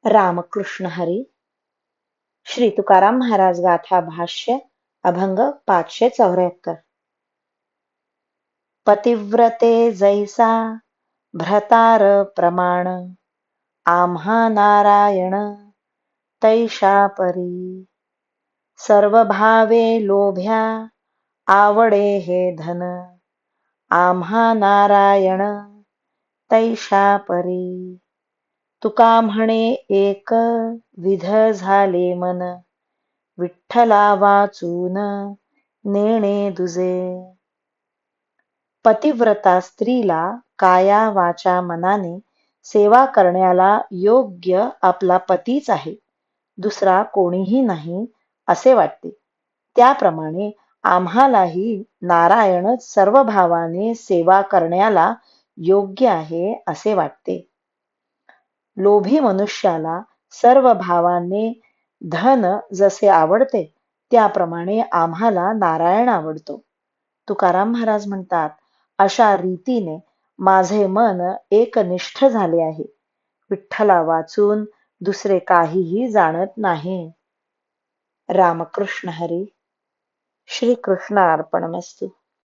रामकृष्ण हरी. श्री तुकाराम महाराज गाथा भाष्य अभंग 574. पतिव्रते जैसा भ्रतार प्रमाण, आम्हा नारायण तैषा परी. सर्व भावे लोभ्या आवडे हे धन, आम्हा नारायण तैषा परी. तुका म्हणे एक विध झाले मन, विठ्ठला वाचून नेणे दुजे. पतिव्रता स्त्रीला काया वाचा मनाने सेवा करण्याला योग्य आपला पतीच आहे, दुसरा कोणीही नाही असे वाटते. त्याप्रमाणे आम्हालाही नारायणच सर्व भावाने सेवा करण्याला योग्य आहे असे वाटते. लोभी मनुष्याला सर्व भावाने धन जसे आवडते, त्याप्रमाणे आम्हाला नारायण आवडतो. तुकाराम महाराज म्हणतात, अशा रीतीने माझे मन एकनिष्ठ झाले आहे. विठ्ठला वाचून दुसरे काहीही जाणत नाही. रामकृष्ण हरी. श्री कृष्ण अर्पणमस्तु.